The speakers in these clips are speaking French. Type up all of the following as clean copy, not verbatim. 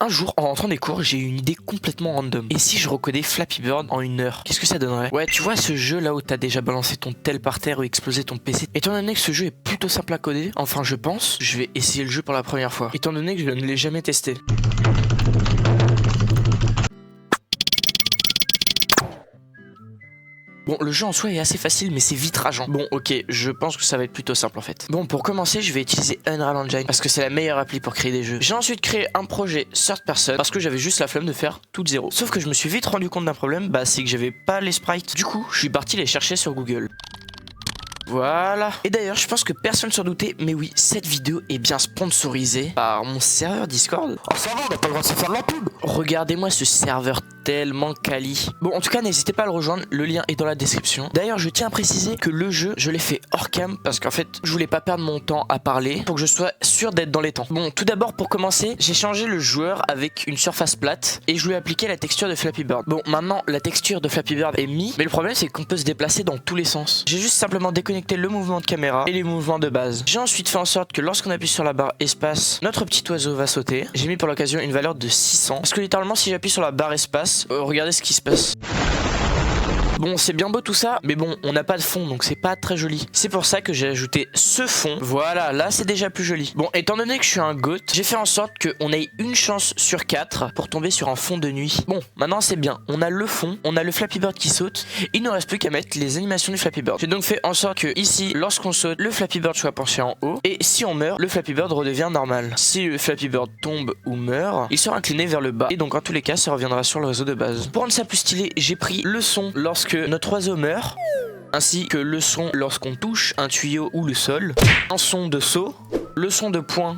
Un jour, en rentrant des cours, j'ai eu une idée complètement random. Et si je recodais Flappy Bird en 1 heure, qu'est-ce que ça donnerait? Ouais, tu vois ce jeu là où t'as déjà balancé ton tel par terre ou explosé ton PC? Étant donné que ce jeu est plutôt simple à coder, enfin je pense, je vais essayer le jeu pour la première fois. Étant donné que je ne l'ai jamais testé. Bon, le jeu en soi est assez facile, mais c'est vite rageant. Bon, ok, je pense que ça va être plutôt simple en fait. Bon, pour commencer, je vais utiliser Unreal Engine parce que c'est la meilleure appli pour créer des jeux. J'ai ensuite créé un projet third person parce que j'avais juste la flemme de faire tout de zéro. Sauf que je me suis vite rendu compte d'un problème, c'est que j'avais pas les sprites. Du coup, je suis parti les chercher sur Google. Voilà. Et d'ailleurs, je pense que personne ne s'en doutait, mais oui, cette vidéo est bien sponsorisée par mon serveur Discord. Oh ça va, on n'a pas le droit de se faire de la pub. Regardez-moi ce serveur tellement quali. Bon, en tout cas, n'hésitez pas à le rejoindre, le lien est dans la description. D'ailleurs, je tiens à préciser que le jeu, je l'ai fait hors cam parce qu'en fait, je voulais pas perdre mon temps à parler pour que je sois sûr d'être dans les temps. Bon, tout d'abord, pour commencer, j'ai changé le joueur avec une surface plate et je lui ai appliqué la texture de Flappy Bird. Bon, maintenant, la texture de Flappy Bird est mise, mais le problème, c'est qu'on peut se déplacer dans tous les sens. J'ai juste simplement déconnecté le mouvement de caméra et les mouvements de base. J'ai ensuite fait en sorte que lorsqu'on appuie sur la barre espace, notre petit oiseau va sauter. J'ai mis pour l'occasion une valeur de 600 parce que littéralement si j'appuie sur la barre espace, regardez ce qui se passe. Bon, c'est bien beau tout ça, mais bon, on n'a pas de fond, donc c'est pas très joli. C'est pour ça que j'ai ajouté ce fond. Voilà, là c'est déjà plus joli. Bon, étant donné que je suis un goth, j'ai fait en sorte qu'on ait une chance sur 4 pour tomber sur un fond de nuit. Bon, maintenant c'est bien. On a le fond, on a le Flappy Bird qui saute. Il ne reste plus qu'à mettre les animations du Flappy Bird. J'ai donc fait en sorte que ici, lorsqu'on saute, le Flappy Bird soit penché en haut. Et si on meurt, le Flappy Bird redevient normal. Si le Flappy Bird tombe ou meurt, il sera incliné vers le bas. Et donc en tous les cas, ça reviendra sur le réseau de base. Pour rendre ça plus stylé, j'ai pris le son lorsque notre oiseau meurt, ainsi que le son lorsqu'on touche un tuyau ou le sol, un son de saut, le son de poing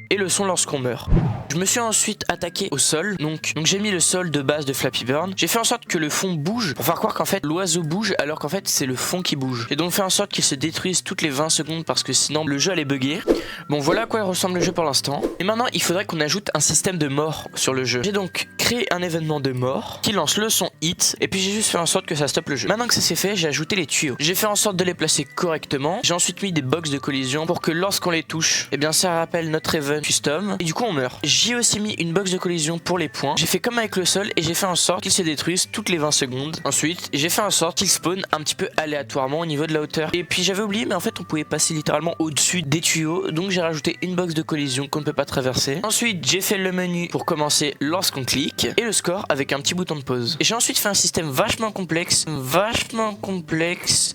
et le son lorsqu'on meurt. Je me suis ensuite attaqué au sol, donc j'ai mis le sol de base de Flappy Bird. J'ai fait en sorte que le fond bouge pour faire croire qu'en fait l'oiseau bouge alors qu'en fait c'est le fond qui bouge. J'ai donc fait en sorte qu'il se détruise toutes les 20 secondes parce que sinon le jeu allait bugger. Bon, voilà à quoi ressemble le jeu pour l'instant. Et maintenant il faudrait qu'on ajoute un système de mort sur le jeu. J'ai donc créé un événement de mort qui lance le son hit et puis j'ai juste fait en sorte que ça stoppe le jeu. Maintenant que ça c'est fait, j'ai ajouté les tuyaux. J'ai fait en sorte de les placer correctement. J'ai ensuite mis des box de collision pour que lorsqu'on les touche, eh bien ça rappelle notre event custom et du coup on meurt. J'ai aussi mis une box de collision pour les points. J'ai fait comme avec le sol et j'ai fait en sorte qu'ils se détruisent toutes les 20 secondes. Ensuite, j'ai fait en sorte qu'ils spawnent un petit peu aléatoirement au niveau de la hauteur. Et puis j'avais oublié, mais en fait on pouvait passer littéralement au-dessus des tuyaux. Donc j'ai rajouté une box de collision qu'on ne peut pas traverser. Ensuite, j'ai fait le menu pour commencer lorsqu'on clique et le score avec un petit bouton de pause. Et j'ai ensuite fait un système vachement complexe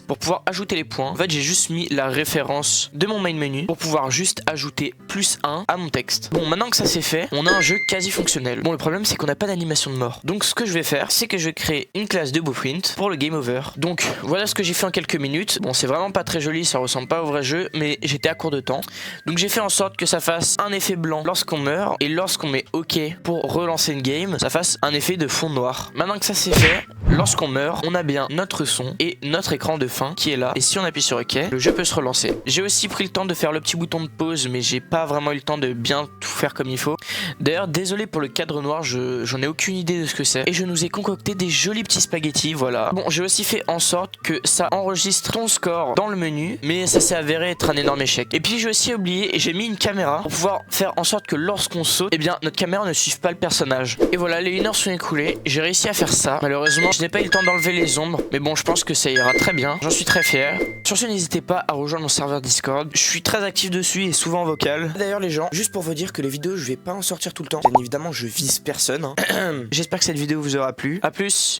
pour pouvoir ajouter les points. En fait, j'ai juste mis la référence de mon main menu pour pouvoir juste ajouter +1 à mon texte. Bon, maintenant que ça c'est fait, on a un jeu quasi fonctionnel. Bon, le problème c'est qu'on n'a pas d'animation de mort. Donc ce que je vais faire, c'est que je vais créer une classe de blueprint pour le game over. Donc voilà ce que j'ai fait en quelques minutes. Bon, c'est vraiment pas très joli, ça ressemble pas au vrai jeu, mais j'étais à court de temps. Donc j'ai fait en sorte que ça fasse un effet blanc lorsqu'on meurt et lorsqu'on met OK pour relancer une game, ça fasse un effet de fond noir. Maintenant que ça c'est fait, lorsqu'on meurt, on a bien notre son et notre écran de fin qui est là. Et si on appuie sur OK, le jeu peut se relancer. J'ai aussi pris le temps de faire le petit bouton de pause, mais j'ai pas vraiment eu le temps de bien tout faire comme il faut. D'ailleurs, désolé pour le cadre noir, j'en ai aucune idée de ce que c'est. Et je nous ai concocté des jolis petits spaghettis, voilà. Bon, j'ai aussi fait en sorte que ça enregistre ton score dans le menu, mais ça s'est avéré être un énorme échec. Et puis j'ai aussi oublié et j'ai mis une caméra pour pouvoir faire en sorte que lorsqu'on saute, eh bien notre caméra ne suive pas le personnage. Et voilà, les 1 heure sont écoulées, j'ai réussi à faire ça. Malheureusement, je n'ai pas eu le temps d'enlever les ombres, mais bon, je pense que ça ira très bien. J'en suis très fier. Sur ce, n'hésitez pas à rejoindre mon serveur Discord. Je suis très actif dessus et souvent en vocal. D'ailleurs les gens, juste pour vous dire que les vidéos, je vais pas en sortir tout le temps. Bien évidemment, je vise personne. J'espère que cette vidéo vous aura plu. A plus.